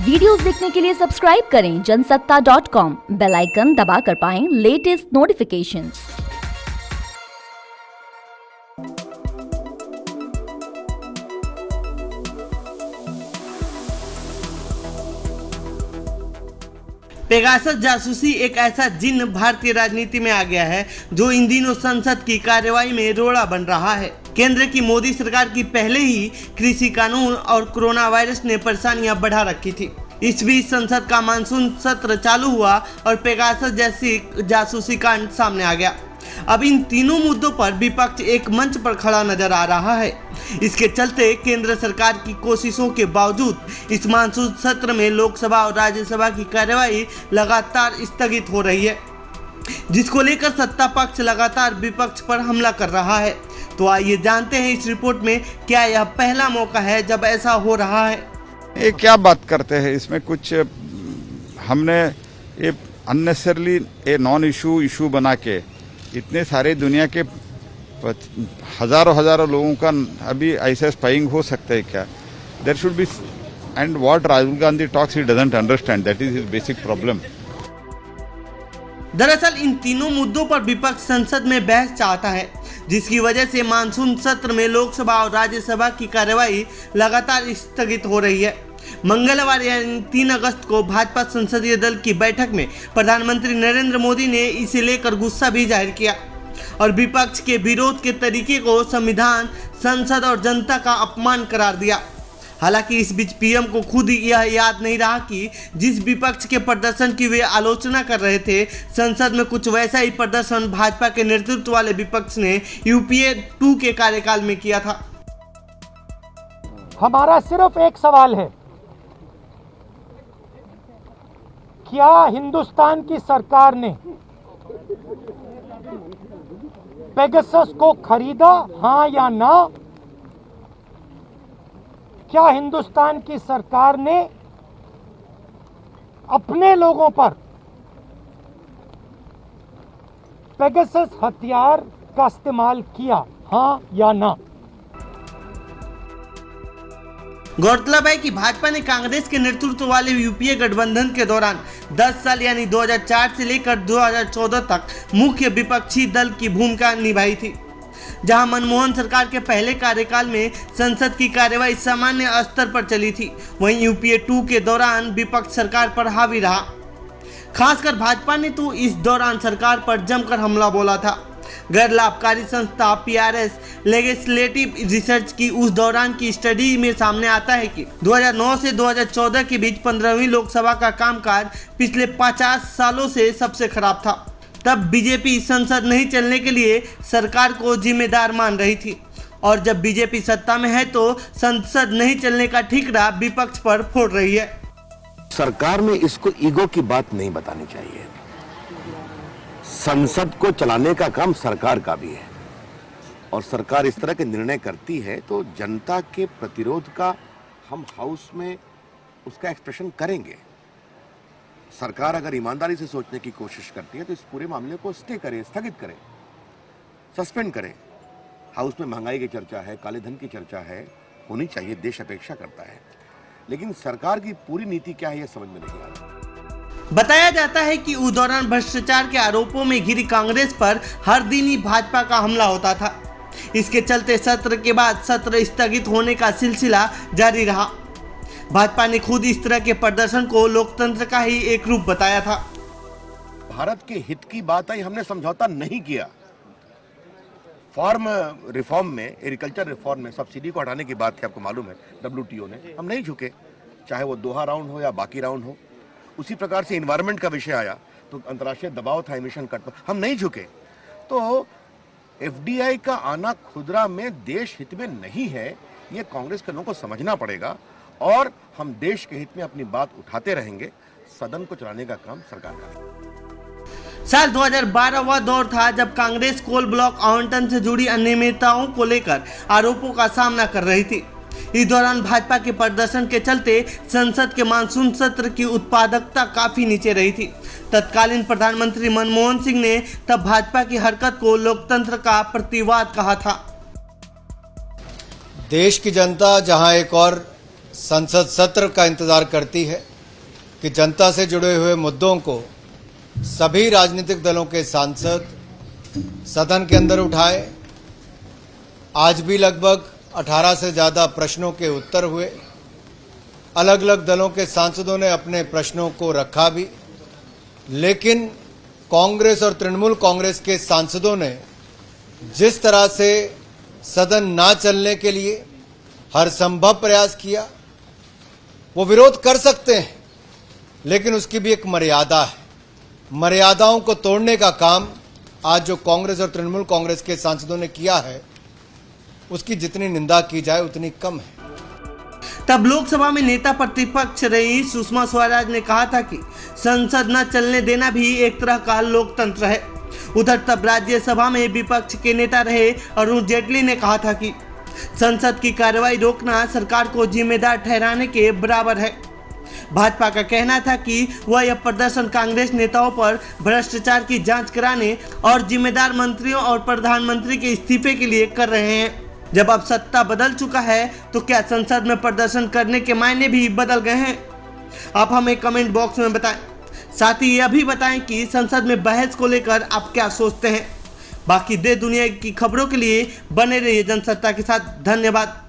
Videos देखने के लिए सब्सक्राइब करें जनसत्ता.com, बेल आइकन दबाकर पाएं लेटेस्ट नोटिफिकेशंस। पेगासस जासूसी एक ऐसा जिन्न भारतीय राजनीति में आ गया है जो इन दिनों संसद की कार्यवाही में रोड़ा बन रहा है। केंद्र की मोदी सरकार की पहले ही कृषि कानून और कोरोना वायरस ने परेशानियां बढ़ा रखी थी। इस बीच संसद का मानसून सत्र चालू हुआ और पेगासस जैसी जासूसी कांड सामने आ गया। अब इन तीनों मुद्दों पर विपक्ष एक मंच पर खड़ा नजर आ रहा है। इसके चलते केंद्र सरकार की कोशिशों के बावजूद इस मानसून सत्र में लोकसभा और राज्यसभा की कार्यवाही लगातार स्थगित हो रही है, जिसको लेकर सत्ता पक्ष लगातार विपक्ष पर हमला कर रहा है। तो आइए जानते हैं इस रिपोर्ट में क्या यह पहला मौका है जब ऐसा हो रहा है। ये क्या बात करते हैं, इसमें कुछ हमने ये अननेसेसरली ए नॉन इशू बना के इतने सारे दुनिया के हजारों लोगों का अभी ऐसा स्पाइंग हो सकता है क्या? There should be and what Rahul Gandhi talks he doesn't understand, that is his basic problem. दरअसल इन तीनों मुद्दों पर विपक्ष संसद में बहस चाहता है, जिसकी वजह से मानसून सत्र में लोकसभा और राज्यसभा की कार्यवाही लगातार स्थगित हो रही है। मंगलवार यानी 3 अगस्त को भाजपा संसदीय दल की बैठक में प्रधानमंत्री नरेंद्र मोदी ने इसे लेकर गुस्सा भी जाहिर किया और विपक्ष के विरोध के तरीके को संविधान, संसद और जनता का अपमान करार दिया। हालांकि इस बीच पीएम को खुद यह याद नहीं रहा कि जिस विपक्ष के प्रदर्शन की वे आलोचना कर रहे थे, संसद में कुछ वैसा ही प्रदर्शन भाजपा के नेतृत्व वाले विपक्ष ने यूपीए 2 के कार्यकाल में किया था। हमारा सिर्फ एक सवाल है, क्या हिंदुस्तान की सरकार ने पेगासस को खरीदा, हां या ना? क्या हिंदुस्तान की सरकार ने अपने लोगों पर पेगासस हथियार का इस्तेमाल किया, हां या ना? गौरतलब है कि भाजपा ने कांग्रेस के नेतृत्व वाले यूपीए गठबंधन के दौरान 10 साल यानी 2004 से लेकर 2014 तक मुख्य विपक्षी दल की भूमिका निभाई थी, जहां मनमोहन सरकार के पहले कार्यकाल में संसद की कार्यवाही सामान्य स्तर पर चली थी। वहीं यूपीए 2 के दौरान विपक्ष सरकार पर हावी रहा। खासकर भाजपा ने तो इस दौरान सरकार पर जमकर हमला बोला था। गैर लाभकारी संस्था PRS लेजिस्लेटिव रिसर्च की उस दौरान की स्टडी में सामने आता है कि 2009 से 2014 के बीच 15वीं लोकसभा का कामकाज पिछले 50 सालों से सबसे खराब था। तब बीजेपी संसद नहीं चलने के लिए सरकार को जिम्मेदार मान रही थी और जब बीजेपी सत्ता में है तो संसद नहीं चलने का ठिकरा विपक्ष पर फोड़ रही है। सरकार में इसको ईगो की बात नहीं बतानी चाहिए। संसद को चलाने का काम सरकार का भी है और सरकार इस तरह के निर्णय करती है तो जनता के प्रतिरोध का हम हाउस में उसका एक्सप्रेशन करेंगे। सरकार अगर ईमानदारी से सोचने की कोशिश करती है तो इस पूरे मामले को स्टे करे, स्थगित करे, सस्पेंड करे। हाउस में महंगाई की चर्चा है, काले धन की चर्चा है, होनी चाहिए, देश अपेक्षा करता है, लेकिन सरकार की पूरी नीति क्या है यह समझ में नहीं आ रहा। बताया जाता है कि उस दौरान भ्रष्टाचार के आरोपों में घिरी कांग्रेस पर हर दिन ही भाजपा का हमला होता था। इसके चलते सत्र के बाद सत्र स्थगित होने का सिलसिला जारी रहा। भाजपा ने खुद इस तरह के प्रदर्शन को लोकतंत्र का ही एक रूप बताया था। भारत के हित की बात आई, हमने समझौता नहीं किया। फार्म रिफॉर्म में, एग्रीकल्चर रिफॉर्म में सब्सिडी को हटाने की बात थी, आपको मालूम है, WTO ने, हम नहीं झुके, चाहे वो दोहा राउंड हो या बाकी राउंड हो। उसी प्रकार से इन्वायरमेंट का विषय आया तो अंतर्राष्ट्रीय दबाव था एमिशन कट पर, हम नहीं झुके। तो FDI का आना खुदरा में देश हित में नहीं है, ये कांग्रेस के लोगों को समझना पड़ेगा और हम देश के हित में अपनी बात उठाते रहेंगे। सदन को चलाने का काम सरकार का है। साल 2012 वह दौर था जब कांग्रेस कोल ब्लॉक आवंटन से जुड़ी अनियमितताओं को लेकर आरोपों का सामना कर रही थी। इस दौरान भाजपा के प्रदर्शन के चलते संसद के मानसून सत्र की उत्पादकता काफी नीचे रही थी। तत्कालीन प्रधानमंत्री मनमोहन सिंह ने तब भाजपा की हरकत को लोकतंत्र का प्रतिवाद कहा था। देश की जनता जहां एक और संसद सत्र का इंतजार करती है, कि जनता से जुड़े हुए मुद्दों को सभी राजनीतिक दलों के सांसद सदन के अंदर उठाए। आज भी लगभग 18 से ज़्यादा प्रश्नों के उत्तर हुए। अलग अलग दलों के सांसदों ने अपने प्रश्नों को रखा भी, लेकिन कांग्रेस और तृणमूल कांग्रेस के सांसदों ने जिस तरह से सदन ना चलने के लिए हर संभव प्रयास किया, वो विरोध कर सकते हैं, लेकिन उसकी भी एक मर्यादा है। मर्यादाओं को तोड़ने का काम आज जो कांग्रेस और तृणमूल कांग्रेस के सांसदों ने किया है, उसकी जितनी निंदा की जाए उतनी कम है। तब लोकसभा में नेता प्रतिपक्ष रही सुषमा स्वराज ने कहा था कि संसद न चलने देना भी एक तरह का लोकतंत्र है। उधर तब राज्यसभा में विपक्ष के नेता रहे अरुण जेटली ने कहा था कि संसद की कार्रवाई रोकना सरकार को जिम्मेदार ठहराने के बराबर है। भाजपा का कहना था कि वह यह प्रदर्शन कांग्रेस नेताओं पर भ्रष्टाचार की जांच कराने और जिम्मेदार मंत्रियों और प्रधानमंत्री के इस्तीफे के लिए कर रहे हैं। जब अब सत्ता बदल चुका है तो क्या संसद में प्रदर्शन करने के मायने भी बदल गए हैं? आप हमें कमेंट बॉक्स में बताएं। साथ ही यह भी बताएं कि संसद में बहस को लेकर आप क्या सोचते हैं। बाकी देश दुनिया की खबरों के लिए बने रहिए जनसत्ता के साथ। धन्यवाद।